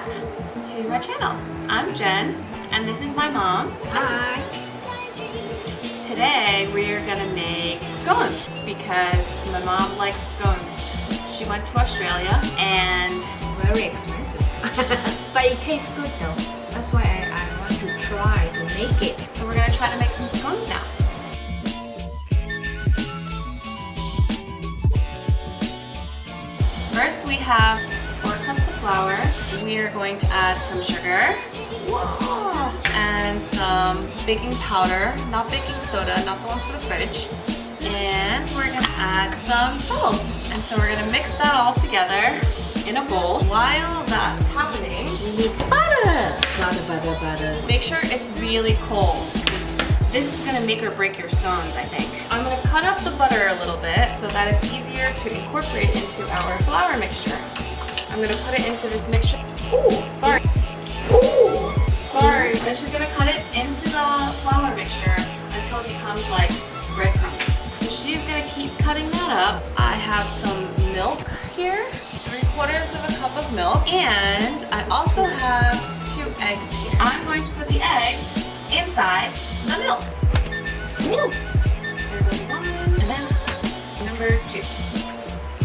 back to my channel. I'm Jen, and this is my mom. Hi. Today we're gonna make scones because my mom likes scones. She went to Australia and Very expensive. But it tastes good though. That's why I want to try to make it. so we're gonna try to make some scones now. First we have 4 cups of flour. We are going to add some sugar. Whoa. And some baking powder, not baking soda, not the one for the fridge. And we're gonna add some salt. And so we're gonna mix that all together in a bowl. While that's happening, We need butter. Butter. make sure it's really cold. This is gonna make or break your scones, I think. I'm gonna cut up the butter a little bit so that it's easier to incorporate into our flour mixture. I'm gonna put it into this mixture. Ooh, sorry. Ooh, sorry. Then she's gonna cut it into the flour mixture until it becomes like breadcrumbs. So she's gonna keep cutting that up. I have some milk here, 3/4 cup of milk, and I also have 2 eggs here. I'm going to put the eggs inside the milk. Woo. There goes 1, and then number 2.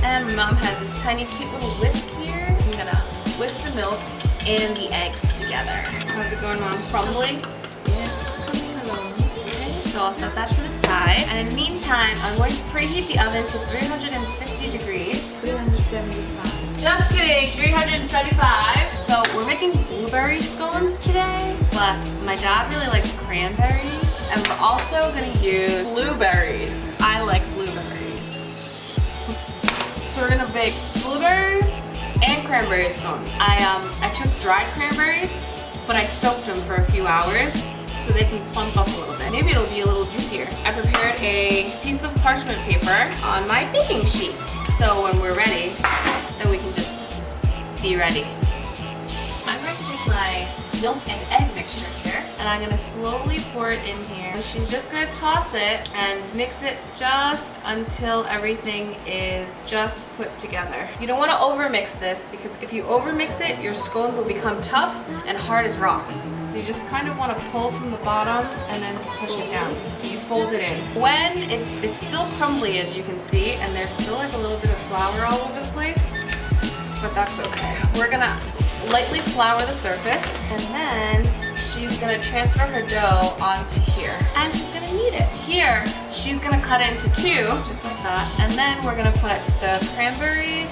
And my mom has this tiny cute little whisk here. I'm gonna whisk the milk and the eggs together. How's it going, Mom? Crumbling? Yeah, coming along. Okay, so I'll set that to the side. And in the meantime, I'm going to preheat the oven to 350 degrees. 375. Just kidding, 375. So we're making blueberry scones today, but my dad really likes cranberries, and we're also gonna use blueberries. I like blueberries. So we're gonna bake blueberry and cranberry scones. I took dried cranberries, but I soaked them for a few hours so they can plump up a little bit. Maybe it'll be a little juicier. I prepared a piece of parchment paper on my baking sheet. So when we're ready, then we can just be ready. I'm going to take my milk and egg mixture here, and I'm gonna slowly pour it in here. And she's just gonna toss it and mix it just until everything is just put together. You don't wanna overmix this because if you overmix it, your scones will become tough and hard as rocks. So you just kind of wanna pull from the bottom and then push it down. You fold it in. When it's still crumbly, as you can see, and there's still like a little bit of flour all over the place, but that's okay. We're gonna lightly flour the surface, and then she's gonna transfer her dough onto here, and she's gonna knead it. Here, she's gonna cut it into 2, just like that, and then we're gonna put the cranberries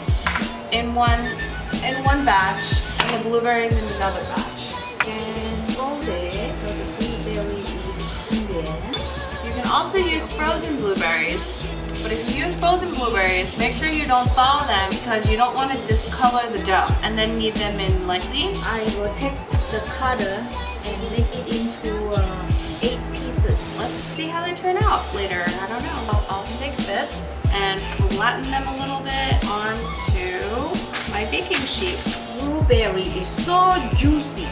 in one batch, and the blueberries in another batch. And fold it so the blueberry is in there. You can also use frozen blueberries. But if you use frozen blueberries, make sure you don't thaw them because you don't want to discolor the dough and then knead them in lightly. I will take the cutter and make it into 8 pieces. Let's see how they turn out later. I don't know. I'll take this and flatten them a little bit onto my baking sheet. Blueberry is so juicy.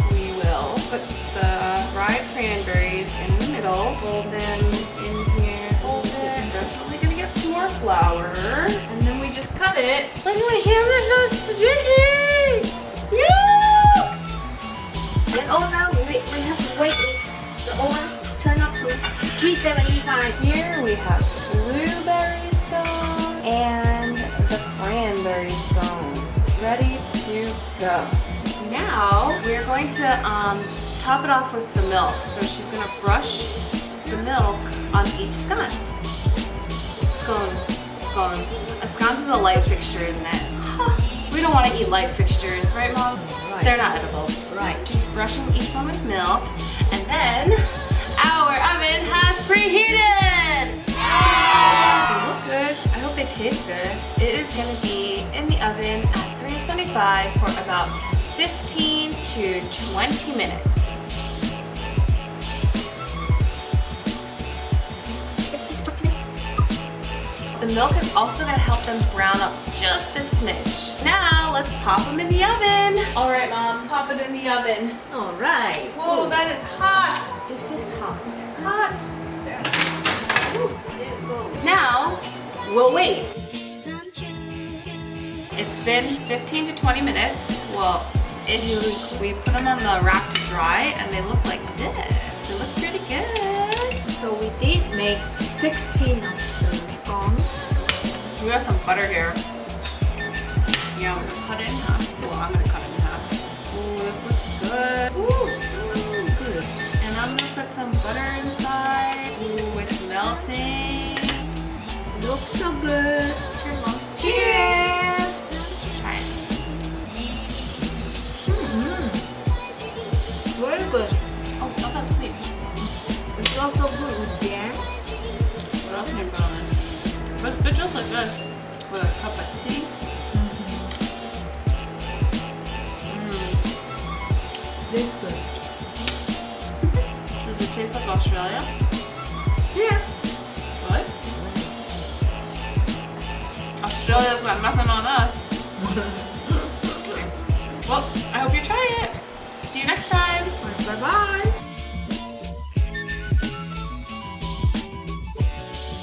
We will put the dried cranberries in the middle, fold them in here, fold it. Definitely gonna get some more flour, and then we just cut it. Look, my hands are so sticky! Yeah! And now we have to wait is the oven turn up to 375. Here we have blueberry scone and the cranberry scones ready to go. Now we're going to top it off with some milk. So she's gonna brush the milk on each scone. Scone. A scones is a light fixture, isn't it? We don't want to eat light fixtures, right, Mom? Right. They're not edible. Right. She's brushing each one with milk, and then our oven has preheated. They look good. I hope they taste good. It is going to be in the oven at 375 for about 15 to 20 minutes. The milk is also going to help them brown up just a smidge. Now, let's pop them in the oven. All right, Mom, pop it in the oven. All right. Whoa, that is hot. This is hot. It's hot. Ooh, there you go. Now, we'll wait. It's been 15 to 20 minutes. Well, ish. We put them on the rack to dry and they look like this. They look pretty good. So we did make 16 of the scones. We got some butter here. Yeah, we're gonna cut it in half. Well, I'm gonna cut it in half. Ooh, this looks good. Ooh, good. And I'm gonna put some butter inside. Ooh, it's melting. Looks so good. Cheers! Try it. Very good. Oh, not that sweet. It's also good with jam. What else can you put on it? But it's good just like this. With a cup of tea. This good. Does it taste like Australia? Yeah. Really? Australia's got nothing on us. Well, I hope you try it. See you next time. Bye bye.